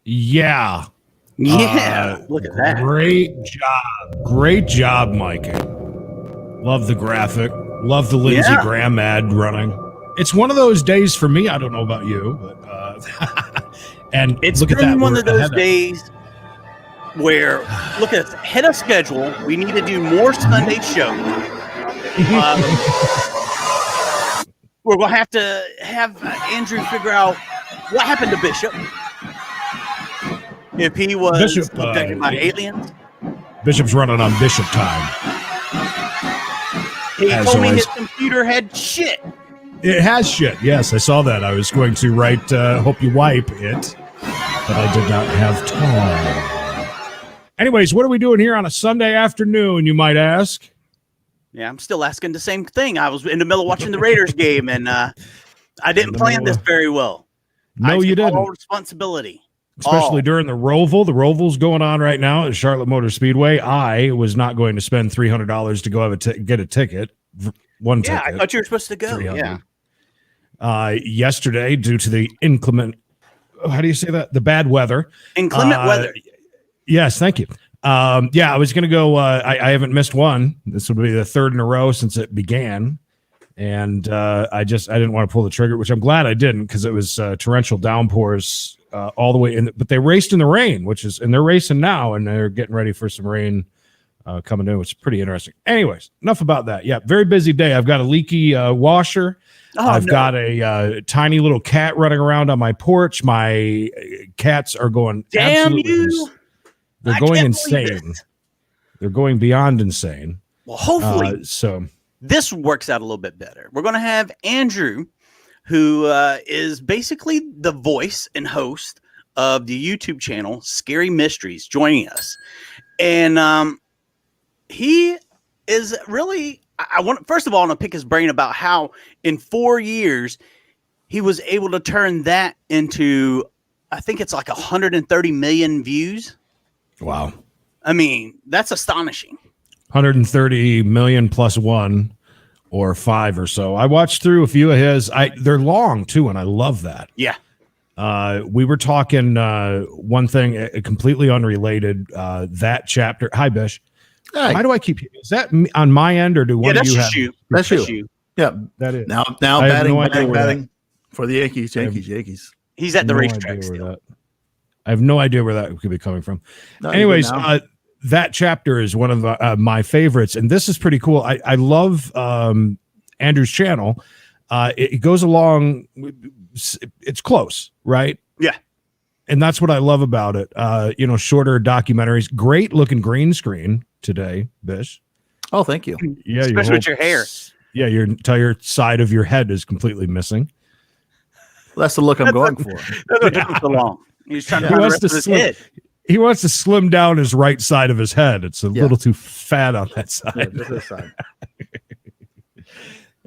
Yeah. Yeah, look at that. Great job, Mikey. Love the graphic. Love the Lindsey Yeah. Graham ad running. It's one of those days for me. I don't know about you, but and It's look at that. been one We're of those ahead days where, look at us, ahead of schedule. We need to do more Sunday shows. We're going to have Andrew figure out what happened to Bishop. If he was Bishop, abducted by aliens. Bishop's running on Bishop time. He told me his computer had shit. It has shit. Yes, I saw that. I was going to write, hope you wipe it, but I did not have time. Anyways, what are we doing here on a Sunday afternoon, you might ask? Yeah, I'm still asking the same thing. I was in the middle of watching the Raiders game, and I didn't plan this very well. No, you didn't. All responsibility. Especially during the Roval. The Roval's going on right now at Charlotte Motor Speedway. I was not going to spend $300 to go get a ticket. One ticket. Yeah, I thought you were supposed to go. Yeah. Yesterday, due to the inclement, how do you say that? The bad weather. Inclement weather. Yes, thank you. Yeah, I was going to go. I haven't missed one. This will be the third in a row since it began. And I didn't want to pull the trigger, which I'm glad I didn't, because it was torrential downpours all the way in. But they raced in the rain, and they're racing now, and they're getting ready for some rain coming in, which is pretty interesting. Anyways, enough about that. Yeah, very busy day. I've got a leaky washer. I've got a tiny little cat running around on my porch. My cats are going you. They're going insane. They're going beyond insane. Well, hopefully, this works out a little bit better. We're going to have Andrew, who is basically the voice and host of the YouTube channel Scary Mysteries, joining us. And he is really, first of all, I want to pick his brain about how in 4 years he was able to turn that into, I think it's like 130 million views. Wow. I mean, that's astonishing. 130 million plus one or five or so. I watched through a few of his. They're long too, and I love that. Yeah. We were talking one thing completely unrelated. That chapter. Hi, Bish. Hi. Why do I keep? Is that on my end, or do one of you have? That's you. Yeah, that is. Now batting for the Yankees. He's at the racetrack still. I have no idea where that could be coming from. Anyways, that chapter is one of my favorites, and this is pretty cool. I love Andrew's channel. It goes along. It's close, right? Yeah. And that's what I love about it. Shorter documentaries, great looking green screen today, Bish. Oh, thank you. Yeah, especially with your hair. Yeah, your entire side of your head is completely missing. Well, that's the look I'm going for. That's so long. He's trying to rest his head. He wants to slim down his right side of his head. It's a little too fat on that side. Yeah, just this side.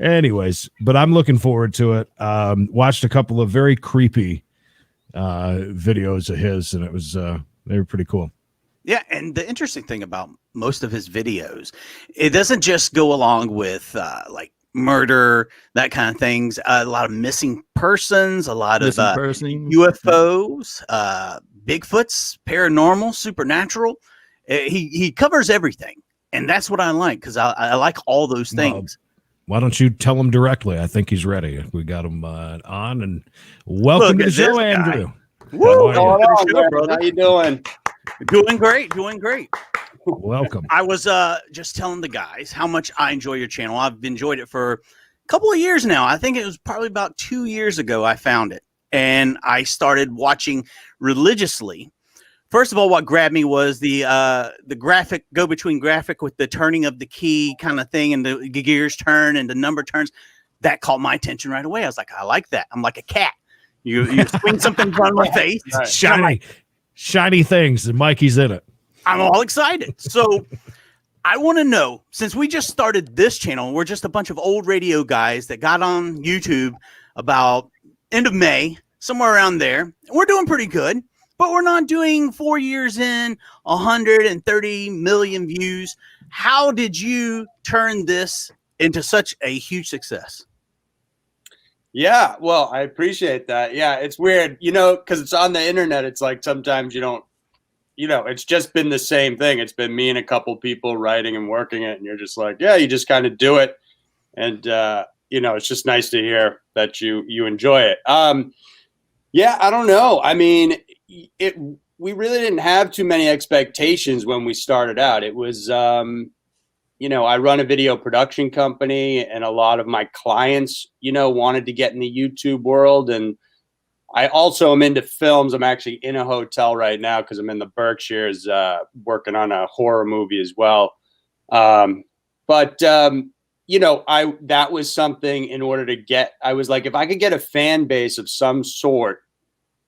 Anyways, but I'm looking forward to it. Watched a couple of very creepy videos of his, and it was they were pretty cool. Yeah, and the interesting thing about most of his videos, it doesn't just go along with like murder, that kind of things. A lot of missing persons, a lot of UFOs, Bigfoots, paranormal, supernatural. He covers everything, and that's what I like, because I like all those things. Why don't you tell him directly? I think he's ready. We got him on, and welcome to the show, Andrew. Woo! How you doing? Doing great. Welcome. I was just telling the guys how much I enjoy your channel. I've enjoyed it for a couple of years now. I think it was probably about 2 years ago I found it, and I started watching religiously. First of all, what grabbed me was the graphic, go-between graphic with the turning of the key kind of thing, and the gears turn and the number turns. That caught my attention right away. I was like, I like that. I'm like a cat. You swing something in front of my face. Shiny things, and Mikey's in it. I'm all excited. So I want to know, since we just started this channel, we're just a bunch of old radio guys that got on YouTube about end of May, somewhere around there. We're doing pretty good, but we're not doing 4 years in 130 million views. How did you turn this into such a huge success? Yeah, well, I appreciate that. Yeah, it's weird, because it's on the internet. It's like sometimes you don't, it's just been the same thing. It's been me and a couple people writing and working it, and you're just like, yeah, you just kind of do it, and it's just nice to hear that you enjoy it. Yeah, I don't know. I mean, we really didn't have too many expectations when we started out. It was I run a video production company, and a lot of my clients, wanted to get in the YouTube world. And I also am into films. I'm actually in a hotel right now because I'm in the Berkshires working on a horror movie as well. But that was something in order to get, I was like, if I could get a fan base of some sort,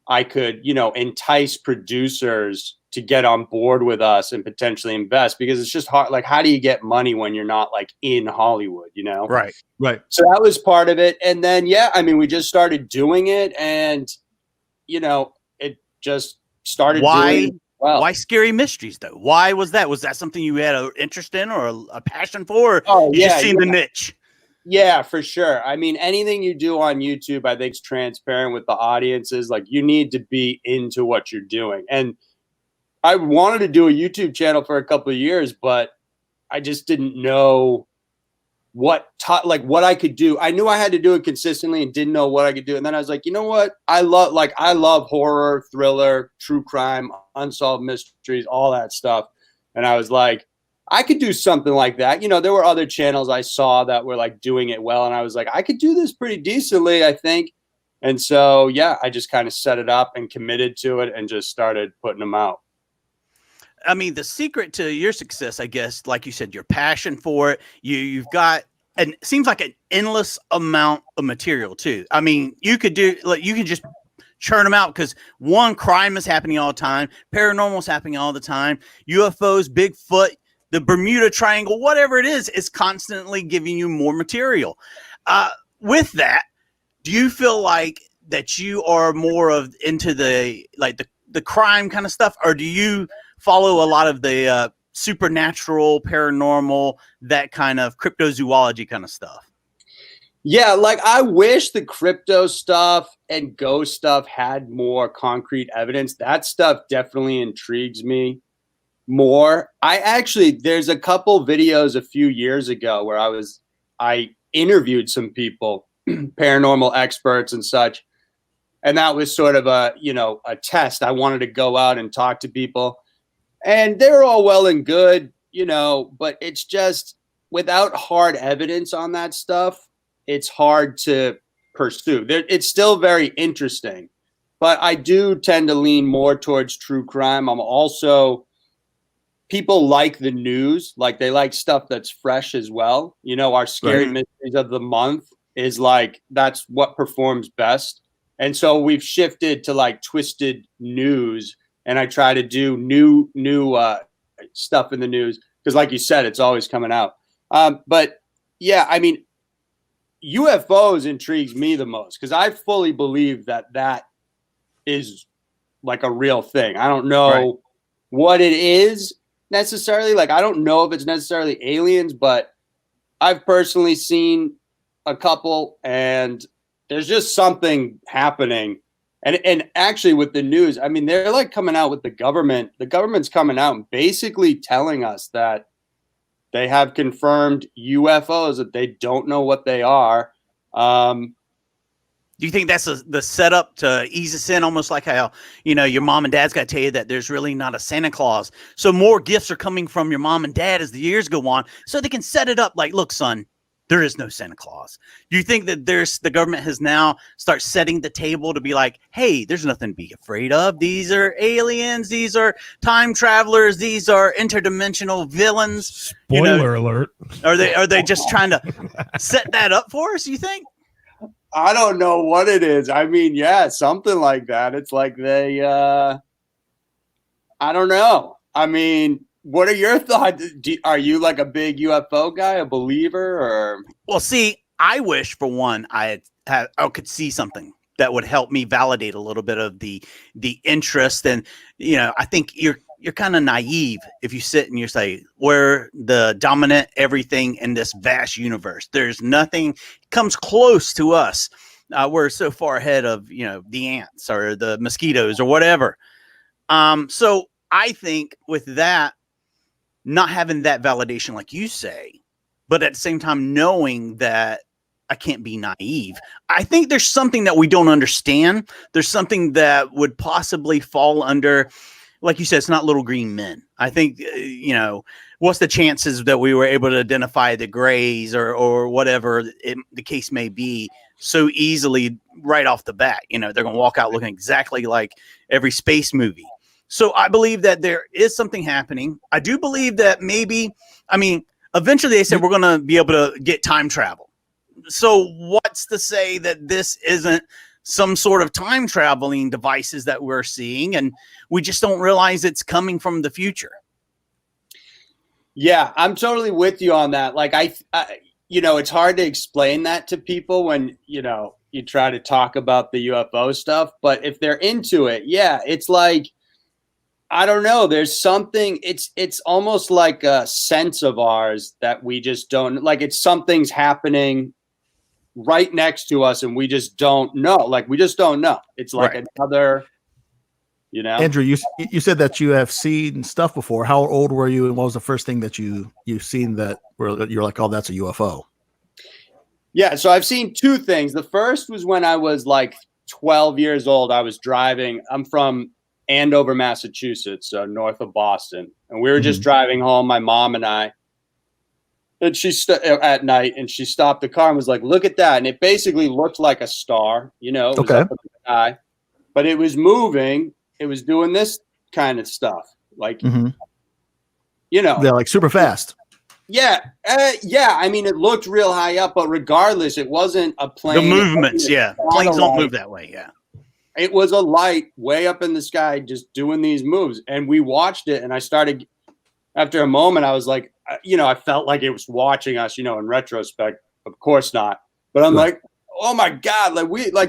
I could, entice producers to get on board with us and potentially invest, because it's just hard. Like, how do you get money when you're not like in Hollywood, Right. So that was part of it. And then, we just started doing it, and, it just started doing well. Why Scary Mysteries though? Why was that? Was that something you had an interest in or a passion for? Oh, you just seen the niche? Yeah, for sure. I mean, anything you do on YouTube, I think, is transparent with the audiences. Like, you need to be into what you're doing. And I wanted to do a YouTube channel for a couple of years, but I just didn't know what I could do. I knew I had to do it consistently and didn't know what I could do. And then I was like, you know what? I love horror, thriller, true crime, unsolved mysteries, all that stuff. And I was like, I could do something like that. There were other channels I saw that were like doing it well. And I was like, I could do this pretty decently, I think. And so, I just kind of set it up and committed to it and just started putting them out. I mean, the secret to your success, I guess, like you said, your passion for it, you've got, and it seems like an endless amount of material too. I mean, you could just churn them out, because one, crime is happening all the time. Paranormal is happening all the time. UFOs, Bigfoot, the Bermuda Triangle, whatever it is constantly giving you more material. With that, do you feel like that you are more of into the crime kind of stuff, or do you follow a lot of the supernatural, paranormal, that kind of cryptozoology kind of stuff? Yeah, like, I wish the crypto stuff and ghost stuff had more concrete evidence. That stuff definitely intrigues me more. There's a couple videos a few years ago where I interviewed some people, paranormal experts and such. And that was sort of a test. I wanted to go out and talk to people, and they were all well and good, but it's just, without hard evidence on that stuff, it's hard to pursue. It's still very interesting, but I do tend to lean more towards true crime. I'm also, people like the news, like they like stuff that's fresh as well. Our Scary Mysteries of the Month is like, that's what performs best. And so we've shifted to like twisted news, and I try to do new stuff in the news, because like you said, it's always coming out. But yeah, I mean, UFOs intrigues me the most, because I fully believe that is like a real thing. I don't know what it is necessarily. Like, I don't know if it's necessarily aliens, but I've personally seen a couple, and there's just something happening. And actually, with the news, I mean, they're like coming out with the government. The government's coming out and basically telling us that they have confirmed UFOs, that they don't know what they are. Do you think that's the setup to ease us in, almost like how, your mom and dad's got to tell you that there's really not a Santa Claus? So more gifts are coming from your mom and dad as the years go on, so they can set it up like, look, son, there is no Santa Claus. Do you think that the government has now start setting the table to be like, hey, there's nothing to be afraid of. These are aliens. These are time travelers. These are interdimensional villains. Spoiler alert. Are they just trying to set that up for us, you think? I don't know what it is. I mean, yeah, something like that. It's like they, I don't know. I mean, what are your thoughts? Are you like a big UFO guy, a believer, or? Well, see, I wish for one, I could see something that would help me validate a little bit of the interest. And, I think you're kind of naive if you sit and you say, we're the dominant everything in this vast universe. There's nothing comes close to us. We're so far ahead of the ants or the mosquitoes or whatever. So I think with that, not having that validation, like you say, but at the same time knowing that I can't be naive. I think there's something that we don't understand. There's something that would possibly fall under, like you said, it's not little green men. I think, what's the chances that we were able to identify the grays or whatever the case may be so easily right off the bat? They're going to walk out looking exactly like every space movie. So I believe that there is something happening. I do believe that eventually they said we're going to be able to get time travel. So what's to say that this isn't some sort of time traveling devices that we're seeing and we just don't realize it's coming from the future? Yeah, I'm totally with you on that. Like it's hard to explain that to people when, you try to talk about the UFO stuff, but if they're into it, yeah, it's like, I don't know. There's something, it's almost like a sense of ours that we just don't, like it's something's happening right next to us and we just don't know. Like we just don't know. It's like another, Andrew, you said that you have seen stuff before. How old were you and what was the first thing that you've seen that you're like, oh, that's a UFO? Yeah, so I've seen two things. The first was when I was like 12 years old. I was driving. I'm from Andover, Massachusetts, so north of Boston. And we were just driving home, my mom and I. And she at night, and she stopped the car and was like, "Look at that!" And it basically looked like a star, it was up in the sky, but it was moving. It was doing this kind of stuff, like they're like super fast. Yeah. I mean, it looked real high up, but regardless, it wasn't a plane. The movements, planes don't move that way. Yeah, it was a light way up in the sky, just doing these moves, and we watched it. And I started. After a moment, I was like, I felt like it was watching us, in retrospect, of course not. But I'm like, oh my God,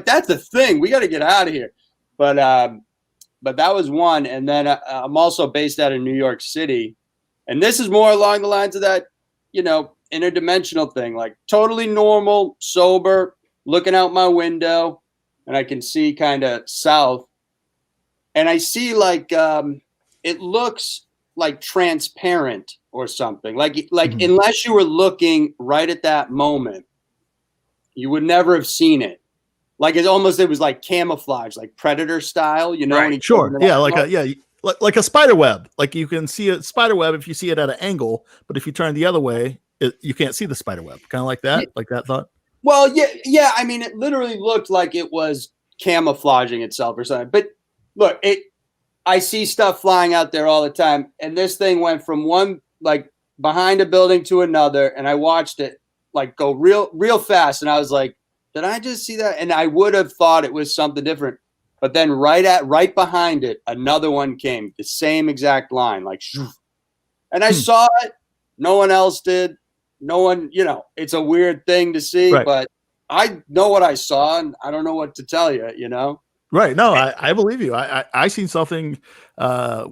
that's the thing. We got to get out of here. But that was one. And then I'm also based out of New York City. And this is more along the lines of that, interdimensional thing, like totally normal, sober, looking out my window, and I can see kind of south. And I see it looks like transparent or something like unless you were looking right at that moment, you would never have seen it. Like it was like camouflage, like Predator style, Right. Sure. Yeah. Like a spider web. Like you can see a spider web if you see it at an angle, but if you turn the other way, you can't see the spider web. Kind of like that, like that thought. Well, yeah. I mean, it literally looked like it was camouflaging itself or something. But look, I see stuff flying out there all the time. And this thing went from one, like behind a building to another. And I watched it like go real fast. And I was like, did I just see that? And I would have thought it was something different. But then right behind it, another one came, the same exact line, like, and I saw it. No one else did. No one, it's a weird thing to see, but I know what I saw and I don't know what to tell you, Right. No, I believe you. I seen something.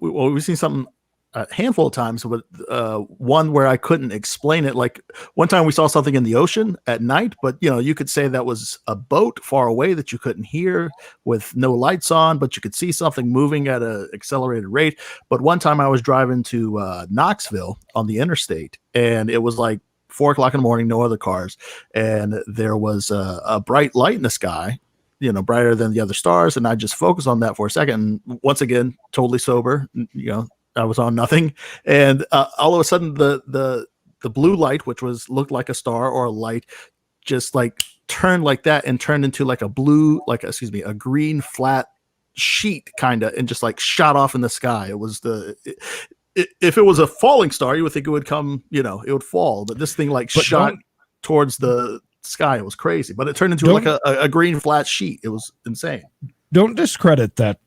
We've seen something a handful of times, but one where I couldn't explain it. Like one time we saw something in the ocean at night, but you could say that was a boat far away that you couldn't hear with no lights on, but you could see something moving at an accelerated rate. But one time I was driving to Knoxville on the interstate, and it was like 4 o'clock in the morning, no other cars, and there was a bright light in the sky. Brighter than the other stars. And I just focused on that for a second. Once again, totally sober, I was on nothing. And all of a sudden the blue light, which looked like a star or a light, just like turned like that and turned into like a green flat sheet kind of, and just like shot off in the sky. It was if it was a falling star, you would think it would come, it would fall. But this thing shot towards the sky. It was crazy, but it turned into like a green flat sheet. It was insane. Don't discredit that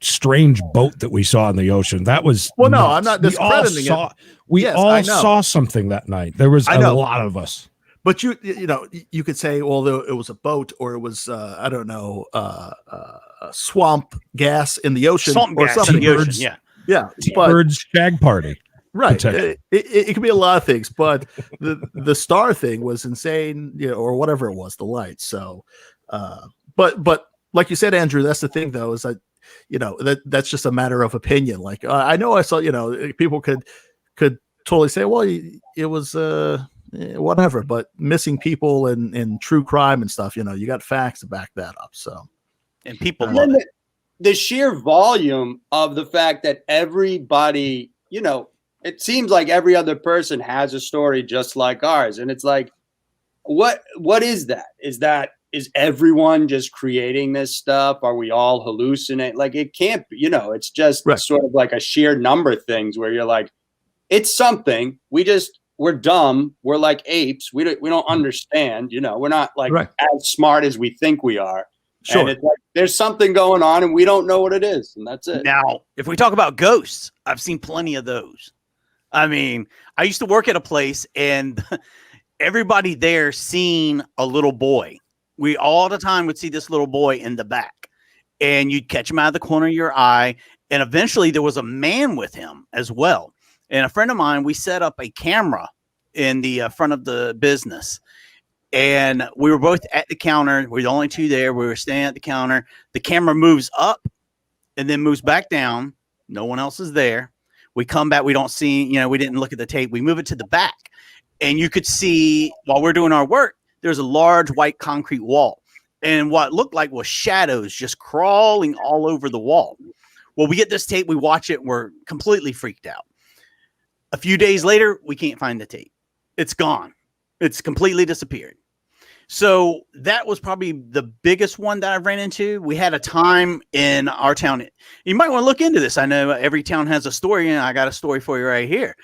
strange boat that we saw in the ocean. That was nuts. No, I'm not discrediting it. We all saw something that night. There was a lot of us. But you could say, well, it was a boat, or it was swamp gas in the ocean, swamp or gas something. in the ocean. Yeah. Birds shag party. Right. It could be a lot of things, but the star thing was insane, or whatever it was, the lights. So But like you said, Andrew, that's the thing though, is that, that's just a matter of opinion. Like, I know I saw, people could totally say, well, it was, whatever, but missing people and true crime and stuff, you got facts to back that up. So, and people And love then it. the sheer volume of the fact that everybody, it seems like every other person has a story just like ours. And it's like, what is that? Is everyone just creating this stuff? Are we all hallucinate? Like, it can't be, it's just Right. sort of like a sheer number things where you're like, it's something. We're dumb. We're like apes. We don't understand, we're not like Right. as smart as we think we are. Sure. And it's like, there's something going on and we don't know what it is. And that's it. Now, if we talk about ghosts, I've seen plenty of those. I mean, I used to work at a place and everybody there seen a little boy. We all the time would see this little boy in the back, and you'd catch him out of the corner of your eye. And eventually there was a man with him as well. And a friend of mine, we set up a camera in the front of the business, and we were both at the counter. We were the only two there. We were standing at the counter. The camera moves up and then moves back down. No one else is there. We come back. We don't see, we didn't look at the tape. We move it to the back, and you could see while we're doing our work, there's a large white concrete wall, and what looked like was shadows just crawling all over the wall. Well, we get this tape, we watch it, we're completely freaked out. A few days later, we can't find the tape. It's gone. It's completely disappeared. So that was probably the biggest one that I ran into. We had a time in our town. You might want to look into this. I know every town has a story, and I got a story for you right here.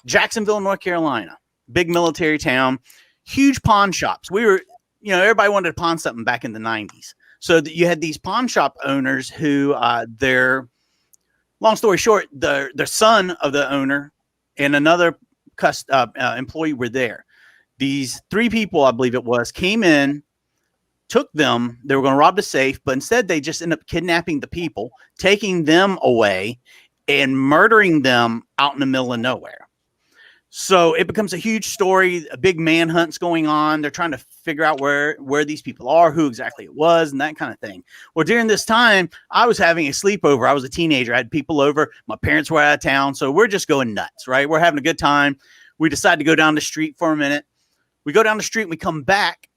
Jacksonville, North Carolina, big military town, huge pawn shops. We were, everybody wanted to pawn something back in the 90s. So you had these pawn shop owners who long story short, the son of the owner and another employee were there. These three people, I believe it was, came in, took them. They were going to rob the safe, but instead they just ended up kidnapping the people, taking them away, and murdering them out in the middle of nowhere. So it becomes a huge story. A big manhunt's going on. They're trying to figure out where these people are, who exactly it was, and that kind of thing. Well, during this time, I was having a sleepover. I was a teenager. I had people over. My parents were out of town. So we're just going nuts, right? We're having a good time. We decided to go down the street for a minute. We go down the street and we come back.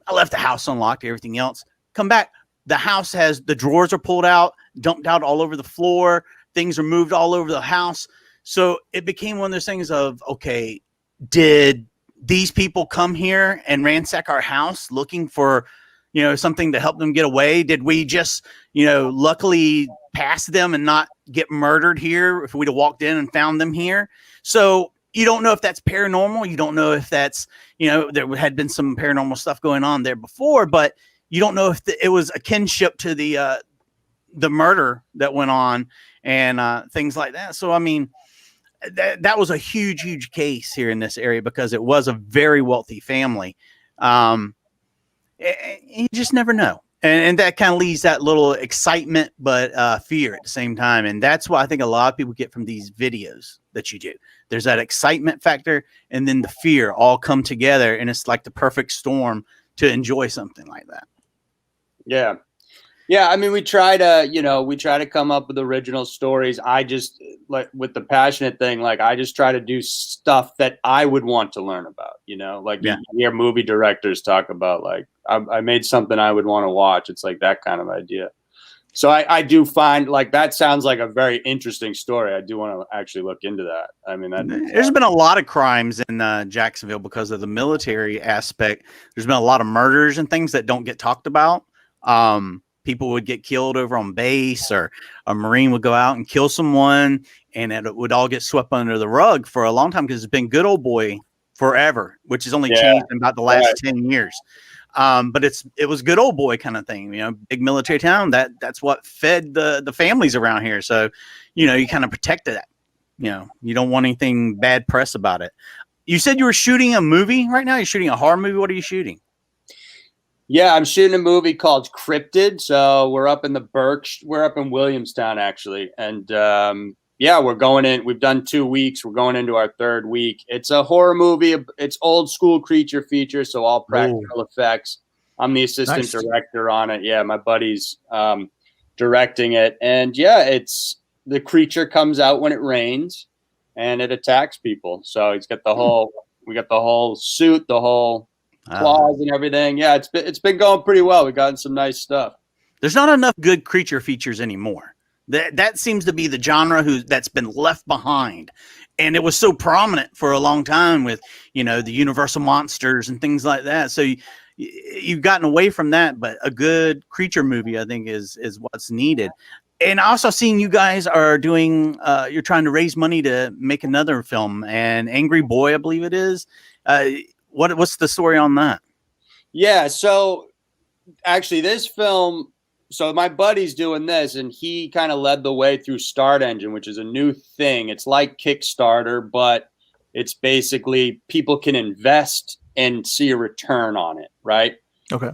I left the house unlocked, everything else. Come back. The house the drawers are pulled out, dumped out all over the floor. Things are moved all over the house. So it became one of those things of, okay, did these people come here and ransack our house looking for, something to help them get away? Did we just, luckily pass them and not get murdered here if we'd have walked in and found them here? So you don't know if that's paranormal. You don't know if that's, there had been some paranormal stuff going on there before, but you don't know if it was a kinship to the murder that went on and things like that. So, I mean, that was a huge, huge case here in this area because it was a very wealthy family. You just never know. And that kind of leaves that little excitement, but fear at the same time. And that's what I think a lot of people get from these videos that you do. There's that excitement factor and then the fear all come together. And it's like the perfect storm to enjoy something like that. Yeah. Yeah. I mean, we try to come up with original stories. I just, like with the passionate thing, like I just try to do stuff that I would want to learn about, you hear movie directors talk about, like, I made something I would want to watch. It's like that kind of idea. So I do find, like, that sounds like a very interesting story. I do want to actually look into that. I mean, there's been a lot of crimes in Jacksonville because of the military aspect. There's been a lot of murders and things that don't get talked about. People would get killed over on base, or a Marine would go out and kill someone, and it would all get swept under the rug for a long time because it's been good old boy forever, which has only changed in about the last 10 years. But it was good old boy kind of thing, big military town. That's what fed the families around here. So, you kind of protected that. You don't want anything bad press about it. You said you were shooting a movie right now. You're shooting a horror movie. What are you shooting? Yeah, I'm shooting a movie called Cryptid. So we're up in we're up in Williamstown actually. And we're going in. We've done 2 weeks. We're going into our 3rd week. It's a horror movie. It's old school creature feature, so all practical effects. I'm the assistant Nice. director on it. Yeah, my buddy's directing it, and yeah, it's the creature comes out when it rains, and it attacks people. So he's got the whole, we got the whole suit, the whole claws and everything. Yeah, it's been going pretty well. We've gotten some nice stuff. There's not enough good creature features anymore. That seems to be the genre that's been left behind. And it was so prominent for a long time with, the Universal monsters and things like that. So you've gotten away from that, but a good creature movie, I think, is what's needed. And I also seen you guys are doing, you're trying to raise money to make another film, and Angry Boy, I believe it is. What's the story on that? Yeah, so actually this film, so my buddy's doing this, and he kind of led the way through Start Engine, which is a new thing. It's like Kickstarter, but it's basically people can invest and see a return on it, right? Okay.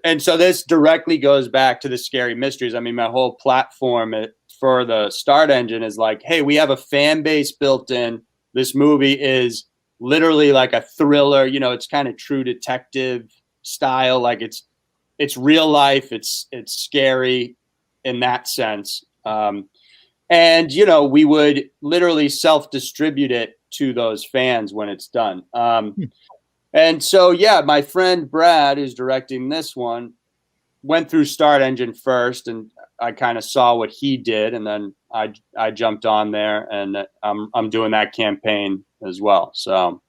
And so this directly goes back to the Scary Mysteries. I mean, my whole platform for the Start Engine is like, hey, we have a fan base built in. This movie is literally like a thriller. It's kind of True Detective style. Like it's real life. It's scary in that sense. And we would literally self-distribute it to those fans when it's done. And so, yeah, my friend Brad, who's directing this one, went through Start Engine first, and I kind of saw what he did, and then I jumped on there, and I'm doing that campaign as well. So,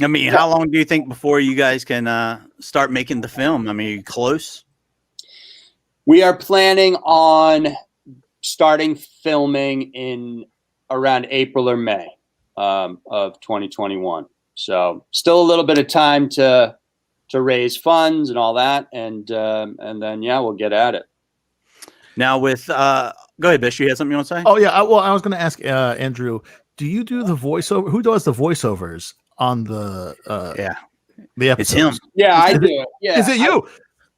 I mean, how long do you think before you guys can start making the film? I mean, are you close? We are planning on starting filming in around April or May of 2021. So still a little bit of time to raise funds and all that, and then we'll get at it. Now with go ahead, Bish. You had something you want to say? Oh yeah. I was going to ask Andrew, do you do the voiceover? Who does the voiceovers on the the episodes? It's him. Yeah, I do it. Yeah, Is it you?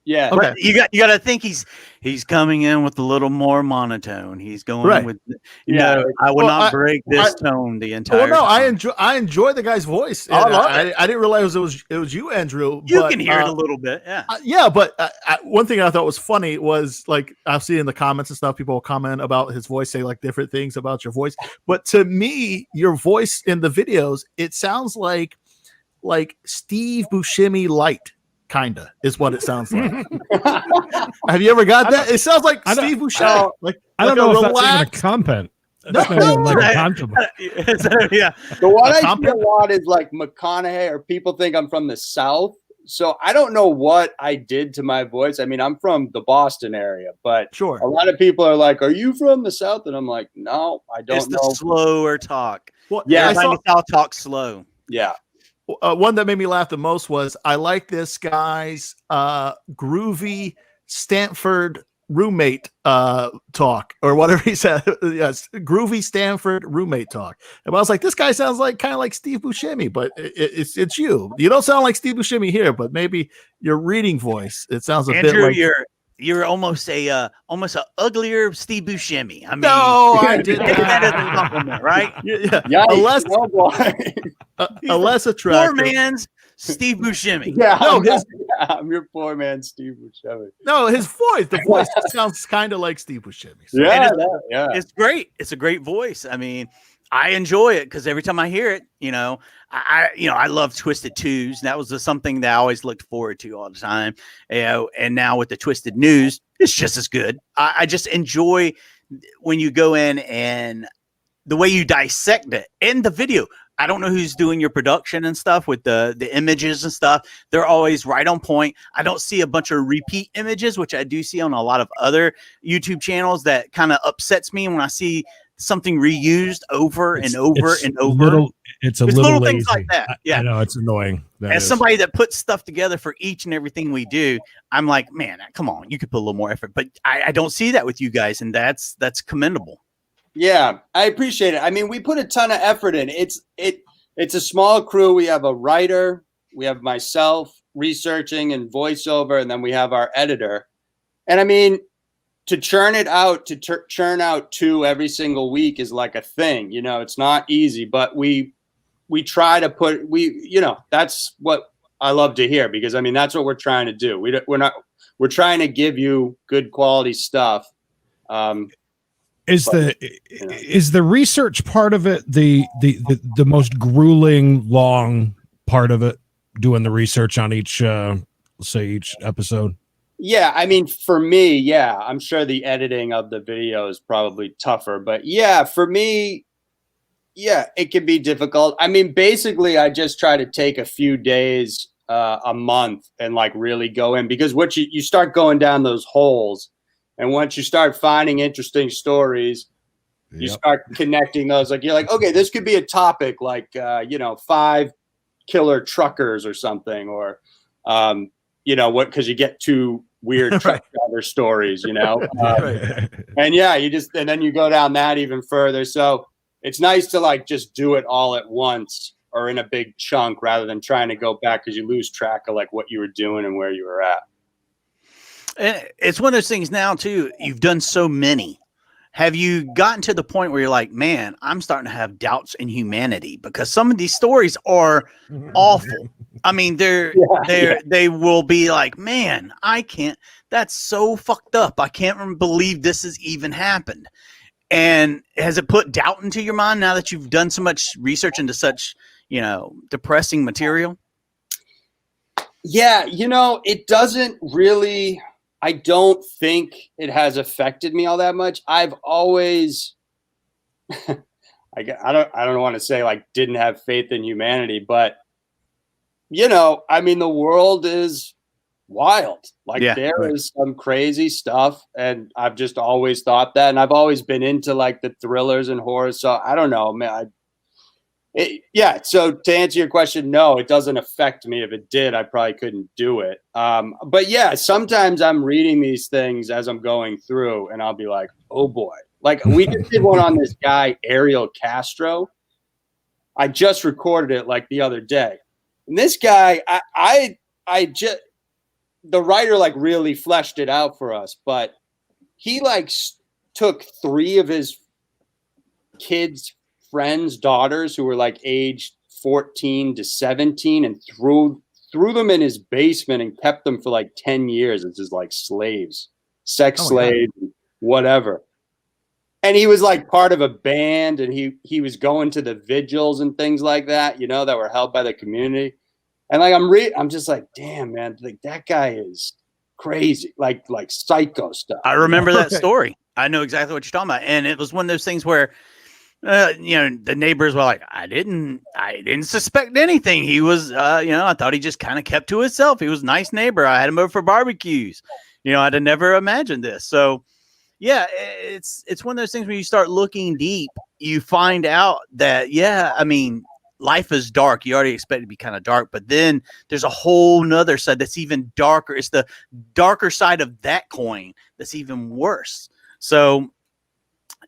Yeah. Okay. But you got to think he's coming in with a little more monotone. He's going Right. with Yeah. I will Well, not break this tone the entire Well, no, time. I enjoy the guy's voice. I And love I didn't realize it was you, Andrew. You but, can hear it a little bit, yeah. Yeah, but one thing I thought was funny was like I've seen in the comments and stuff, people will comment about his voice, say like different things about your voice. But to me, your voice in the videos, it sounds like Steve Buscemi light, kinda is what it sounds like. Have you ever got that? It sounds like Steve Buscemi. I don't know if that's even a relaxed. comment. That's not even like a compliment. Yeah. The one I compliment? see a lot is like McConaughey, or people think I'm from the South. So I don't know what I did to my voice. I mean, I'm from the Boston area, but Sure. a lot of people are like, "Are you from the South?" And I'm like, "No, I don't It's the know." slower talk. Well, Yeah, I saw, I'll talk slow. Yeah. one that made me laugh the most was I like this guy's groovy Stanford roommate talk, or whatever he said. Yes, groovy Stanford roommate talk. And I was like, this guy sounds like kind of like Steve Buscemi, but it's you. You don't sound like Steve Buscemi here, but maybe your reading voice, it sounds a Andrew, bit like you're almost a uglier Steve Buscemi. I mean, no, I did take that as a not. compliment, right? Yeah, Yeah. a less Poor attractive. man's Steve Buscemi. Yeah. No, I'm your poor man, Steve Buscemi. No, his voice, the voice sounds kind of like Steve Buscemi. So- Yeah. And Yeah. It's great. It's a great voice. I mean, I enjoy it because every time I hear it, I love Twisted Twos. That was something that I always looked forward to all the time. And now with the Twisted News, it's just as good. I just enjoy when you go in and the way you dissect it in the video. I don't know who's doing your production and stuff with the images and stuff. They're always right on point. I don't see a bunch of repeat images, which I do see on a lot of other YouTube channels. That kind of upsets me when I see something reused over and over and over. It's a It's little things lazy. like that. Yeah. I know it's annoying. That As is. somebody that puts stuff together for each and everything we do, I'm like, man, come on, you could put a little more effort. But I don't see that with you guys, and that's commendable. Yeah, I appreciate it. I mean, we put a ton of effort in. It's a small crew. We have a writer, we have myself researching and voiceover, and then we have our editor. And I mean, to churn it out, to churn out 2 every single week is like a thing. It's not easy, but we try to put that's what I love to hear, because I mean that's what we're trying to do. We're trying to give you good quality stuff. Is the research part of it the most grueling long part of it, doing the research on each each episode? Yeah, I mean, for me, yeah, I'm sure the editing of the video is probably tougher, but yeah, for me, yeah, it can be difficult. I mean, basically, I just try to take a few days, a month, and like really go in, because what you start going down those holes, and once you start finding interesting stories, you start connecting those. Like you're like, okay, this could be a topic, like 5 killer truckers or something, or what? Because you get 2 weird truck driver stories, and yeah, and then you go down that even further. So it's nice to like just do it all at once or in a big chunk, rather than trying to go back, because you lose track of like what you were doing and where you were at. And it's one of those things now too. You've done so many. Have you gotten to the point where you're like, man, I'm starting to have doubts in humanity, because some of these stories are awful. I mean, they will be like, man, that's so fucked up. I can't believe this has even happened. And has it put doubt into your mind now that you've done so much research into such, depressing material? Yeah, it doesn't really. I don't think it has affected me all that much. I've always, I don't want to say like didn't have faith in humanity, but I mean, the world is wild. Like there is some crazy stuff, and I've just always thought that, and I've always been into like the thrillers and horror. So I don't know, man. So to answer your question, no, it doesn't affect me. If it did, I probably couldn't do it. But yeah, sometimes I'm reading these things as I'm going through, and I'll be like, oh boy. Like we just did one on this guy, Ariel Castro. I just recorded it like the other day. And this guy, the writer like really fleshed it out for us, but he like took 3 of his kids' friends' daughters who were like aged 14 to 17 and threw them in his basement and kept them for like 10 years as his like slaves, slaves, whatever. And he was like part of a band, and he was going to the vigils and things like that, that were held by the community. And like I'm just like, damn, man, like that guy is crazy, like psycho stuff. I remember that story. I know exactly what you're talking about, and it was one of those things where, the neighbors were like, I didn't suspect anything. He was, I thought he just kind of kept to himself. He was a nice neighbor. I had him over for barbecues. I'd have never imagined this. So, yeah, it's one of those things when you start looking deep, you find out that, I mean, life is dark. You already expect it to be kind of dark, but then there's a whole nother side that's even darker. It's the darker side of that coin that's even worse. So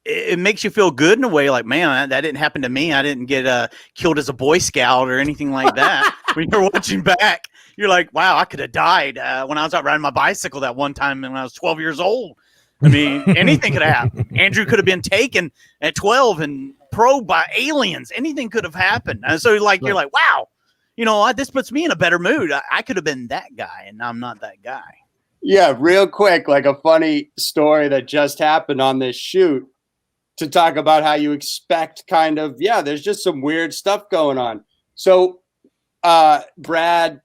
it makes you feel good in a way, like, man, that didn't happen to me. I didn't get killed as a Boy Scout or anything like that. When you're watching back, you're like, wow, I could have died when I was out riding my bicycle that one time when I was 12 years old. I mean, anything could have happened. Andrew could have been taken at 12 and probed by aliens. Anything could have happened. And so like, you're like, wow, this puts me in a better mood. I could have been that guy, and I'm not that guy. Yeah. Real quick, like a funny story that just happened on this shoot, to talk about how you expect kind of, there's just some weird stuff going on. So Brad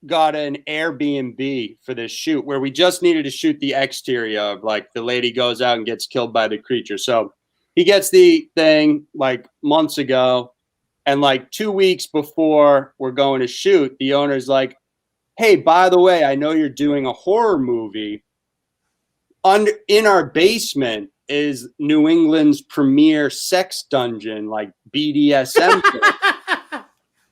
got an Airbnb for this shoot where we just needed to shoot the exterior of like the lady goes out and gets killed by the creature. So he gets the thing like months ago, and like 2 weeks before we're going to shoot, the owner's like, hey, by the way, I know you're doing a horror movie. In our basement is New England's premier sex dungeon, like BDSM.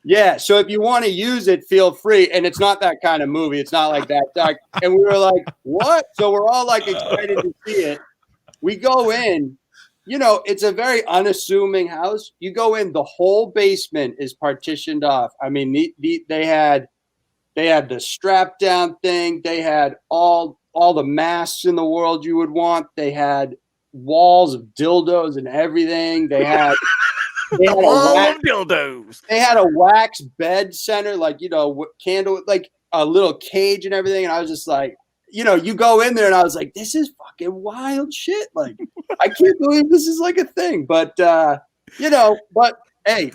Yeah, so if you want to use it, feel free. And it's not that kind of movie. It's not like that dark. And we were like, what? So we're all like excited to see it. We go in, it's a very unassuming house. You go in, the whole basement is partitioned off. I mean, they had the strap down thing. They had all the masks in the world you would want. They had walls of dildos and everything. They had They had, Home dildos. they had a wax bed center, like, candle, like a little cage and everything. And I was just like, you go in there and I was like, this is fucking wild shit. Like, I can't believe this is like a thing. But, but hey,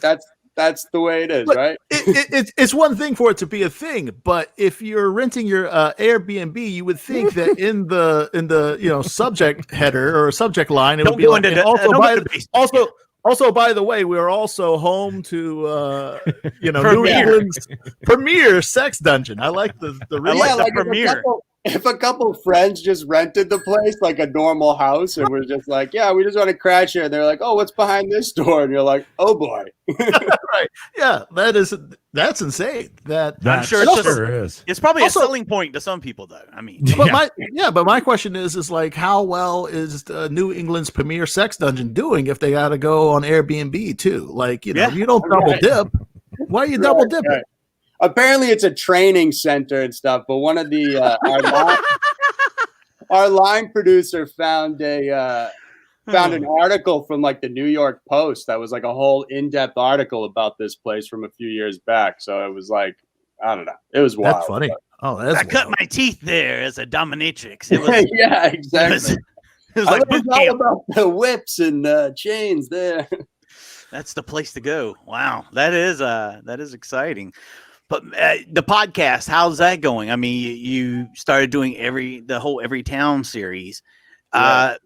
that's the way it is, But right? It's one thing for it to be a thing, but if you're renting your Airbnb, you would think that in the subject header or subject line, it would be like, and also by the way, we're also home to New England's premier sex dungeon. I like the premiere. If a couple of friends just rented the place like a normal house and we're just like, yeah, we just want to crash here. And they're like, oh, what's behind this door? And you're like, oh boy. Right. Yeah, that's insane. I'm sure it's probably a selling point to some people though. I mean, but my question is like, how well is New England's premier sex dungeon doing if they got to go on Airbnb too? Like, you don't double dip. Why are you double dipping? Right. Apparently it's a training center and stuff, but one of the our line producer found an article from like the New York Post that was like a whole in-depth article about this place from a few years back. So it was like, I don't know, it was wild. That's funny. But, I cut my teeth there as a dominatrix. It was, yeah, exactly. It was like boot camp. All about the whips and chains there. That's the place to go. Wow, that is exciting. But the podcast, how's that going? I mean, you started doing the whole Every Town series. Yeah.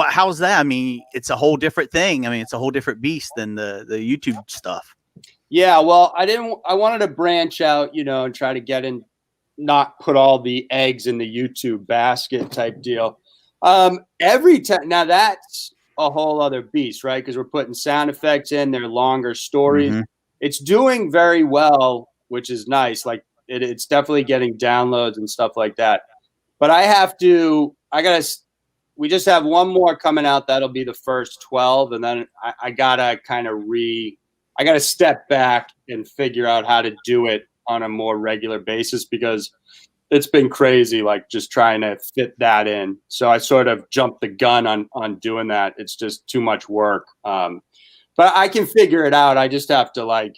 How's that? I mean, it's a whole different thing. I mean, it's a whole different beast than the YouTube stuff. Yeah, well, I wanted to branch out, and try to get in, not put all the eggs in the YouTube basket type deal. Every time, now that's a whole other beast, right? Because we're putting sound effects in, they're longer stories. Mm-hmm. It's doing very well, which is nice. Like it's definitely getting downloads and stuff like that. But we just have one more coming out. That'll be the first 12. And then I gotta I gotta step back and figure out how to do it on a more regular basis because it's been crazy, like just trying to fit that in. So I sort of jumped the gun on doing that. It's just too much work. But I can figure it out. I just have to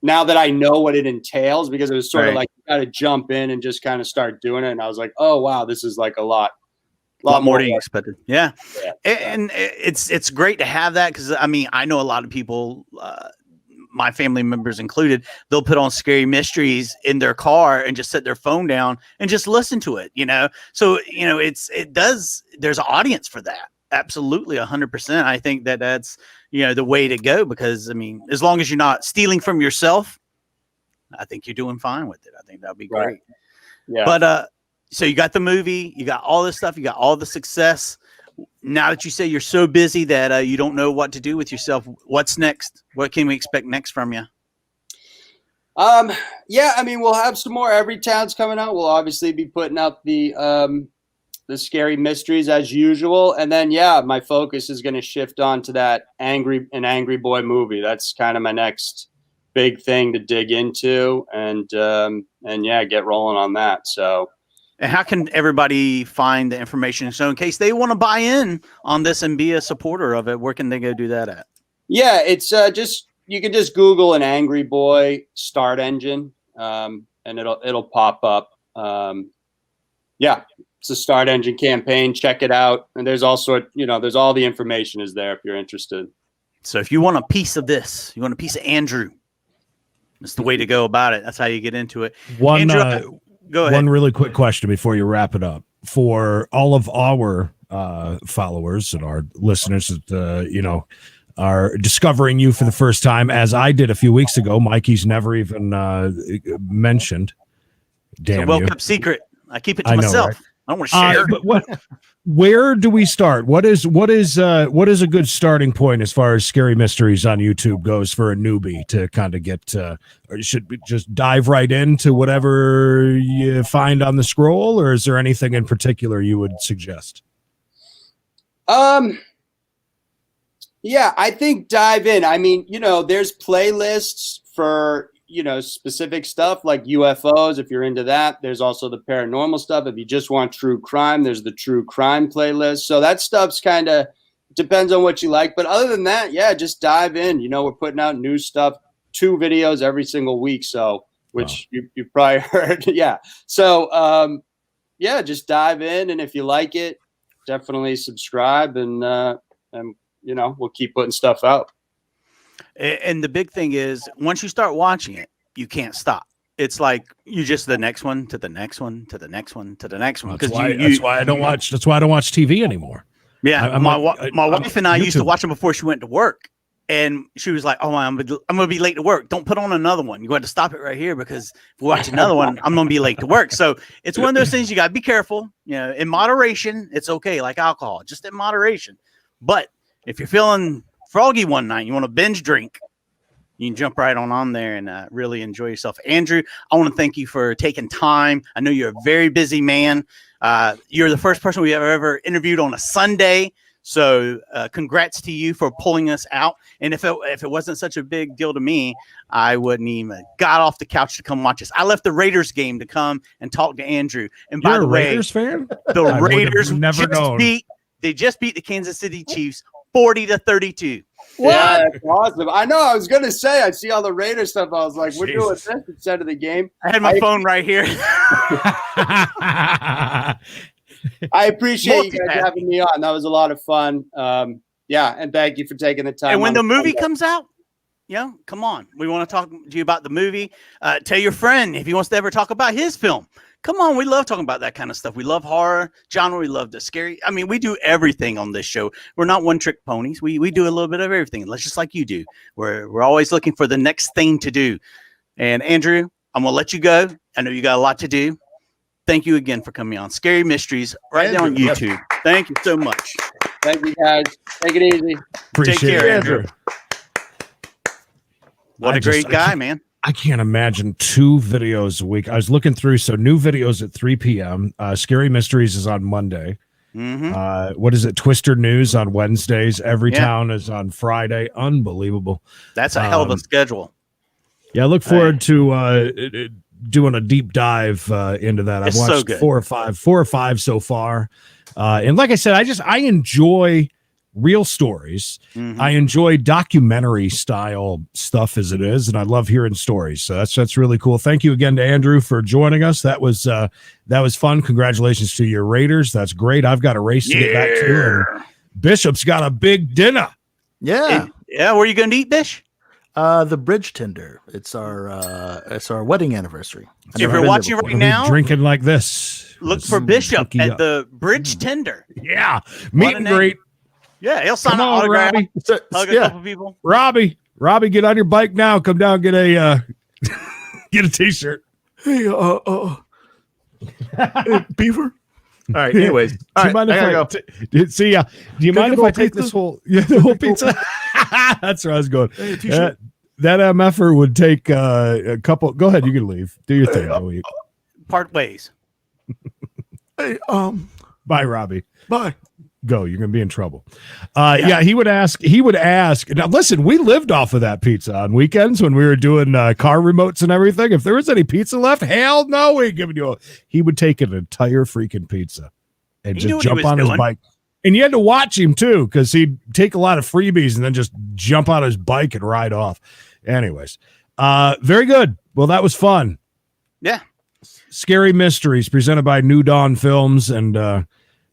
now that I know what it entails, because it was sort of like you got to jump in and just kind of start doing it. And I was like, oh, wow, this is like a lot more than you expected. Yeah. And it's great to have that because, I mean, I know a lot of people, my family members included, they'll put on Scary Mysteries in their car and just set their phone down and just listen to it, So, there's an audience for that. Absolutely 100%. I think that's, the way to go because, I mean, as long as you're not stealing from yourself, I think you're doing fine with it. I think that'd be great. Right. Yeah. But, so you got the movie, you got all this stuff, you got all the success. Now that you say you're so busy that you don't know what to do with yourself, what's next? What can we expect next from you? Yeah, I mean, we'll have some more Every Towns coming out. We'll obviously be putting out the Scary Mysteries as usual. And then, my focus is going to shift on to that Angry Boy movie. That's kind of my next big thing to dig into and get rolling on that. So. And how can everybody find the information? So in case they want to buy in on this and be a supporter of it, where can they go do that at? Yeah, it's you can just Google an Angry Boy start engine, and it'll pop up. It's a start engine campaign. Check it out. And there's also, there's all the information is there if you're interested. So if you want a piece of this, you want a piece of Andrew, that's the way to go about it. That's how you get into it. Andrew, go ahead. One really quick question before you wrap it up. For all of our followers and our listeners that, are discovering you for the first time, as I did a few weeks ago, Mikey's never even mentioned. Damn, it's a well-kept secret. I keep it to myself. Right? I don't want to share. But where do we start? What is a good starting point as far as Scary Mysteries on YouTube goes for a newbie to kind of get, or should we just dive right into whatever you find on the scroll, or is there anything in particular you would suggest? Yeah, I think dive in. I mean, there's playlists for, specific stuff like UFOs, if you're into that. There's also the paranormal stuff. If you just want true crime, there's the true crime playlist. So that stuff's kind of depends on what you like. But other than that, yeah, just dive in. You know, we're putting out new stuff, 2 videos every single week. So, which you probably heard. Yeah. So, yeah, just dive in. And if you like it, definitely subscribe and you know, we'll keep putting stuff out. And the big thing is once you start watching it, you can't stop. It's like you just the next one to the next one to the next one to the next one. That's why I don't watch. That's why I don't watch TV anymore. Yeah, my wife and I used to watch them before she went to work, and she was like, "Oh, I'm gonna be late to work. Don't put on another one. You got to stop it right here because if we watch another one, I'm gonna be late to work." So it's one of those things you got to be careful. You know, in moderation, it's okay. Like alcohol, just in moderation. But if you're feeling froggy one night, you want to binge drink, you can jump right on there and really enjoy yourself. Andrew, I want to thank you for taking time. I know you're a very busy man. You're the first person we have ever interviewed on a Sunday. So congrats to you for pulling us out. And if it wasn't such a big deal to me, I wouldn't even got off the couch to come watch us. I left the Raiders game to come and talk to Andrew. And You're by the way, Raiders fan? the Raiders never known. They just beat the Kansas City Chiefs 40-32. Yeah, that's awesome. I know. I was gonna say I see all the Raiders stuff. I was like, we're doing this instead of the game. I had my phone right here. I appreciate you guys having me on. That was a lot of fun. Yeah, and thank you for taking the time. And when the movie comes out, come on. We want to talk to you about the movie. Tell your friend if he wants to ever talk about his film. Come on, we love talking about that kind of stuff. We love horror genre. We love the scary. I mean, we do everything on this show. We're not one-trick ponies. We do a little bit of everything. Let's just like you do. We're always looking for the next thing to do. And Andrew, I'm gonna let you go. I know you got a lot to do. Thank you again for coming on Scary Mysteries right there on YouTube. Thank you so much. Thank you, guys. Take it easy. Appreciate Take care, it, Andrew. What a great guy, man. I can't imagine 2 videos a week. I was looking through. So new videos at 3 p.m. Scary Mysteries is on Monday. Mm-hmm. What is it? Twister News on Wednesdays. Every Town is on Friday. Unbelievable. That's a hell of a schedule. Yeah, I look forward to doing a deep dive into that. I've watched 4 or 5 so far. And like I said, I enjoy real stories. Mm-hmm. I enjoy documentary style stuff as it is, and I love hearing stories. So that's really cool. Thank you again to Andrew for joining us. That was fun. Congratulations to your Raiders. That's great. I've got a race to get back to. And Bishop's got a big dinner. Yeah. Yeah. Where are you going to eat, Bish? The Bridge Tender. It's our wedding anniversary. If you're watching right now, drinking like this, look for Bishop at the Bridge Tender. Yeah. Meet and greet. Yeah, he'll sign an autograph. Robbie. Hug a couple people. Robbie, get on your bike now. Come down, get a t-shirt. Hey, Beaver. All right. Anyways, do you mind if do you mind if I take this whole pizza? That's where I was going. Hey, that MFer would take a couple. Go ahead, you can leave. Do your thing. Part ways. Hey, bye, Robbie. Bye. Go. You're gonna be in trouble. Yeah, he would ask. Now, listen, we lived off of that pizza on weekends when we were doing car remotes and everything. If there was any pizza left, hell no, we ain't giving you. He would take an entire freaking pizza and just jump on his bike. And you had to watch him too, because he'd take a lot of freebies and then just jump on his bike and ride off. Anyways, very good. Well, that was fun. Yeah. Scary Mysteries presented by New Dawn Films, and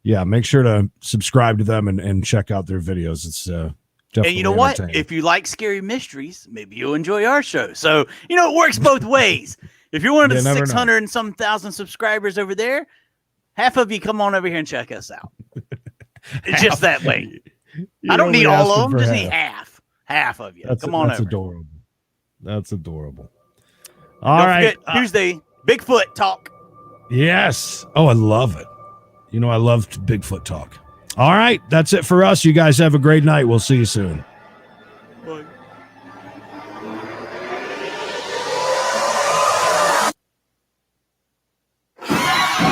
yeah, make sure to subscribe to them and check out their videos. It's definitely and you know what? If you like Scary Mysteries, maybe you'll enjoy our show. So, it works both ways. If you're one of the 600 and some thousand subscribers over there, half of you come on over here and check us out. It's just that way. I don't need all of them. Just need half. Half of you. Come on over. That's adorable. That's adorable. Don't forget, Tuesday, Bigfoot talk. Yes. Oh, I love it. I loved Bigfoot talk. All right. That's it for us. You guys have a great night. We'll see you soon.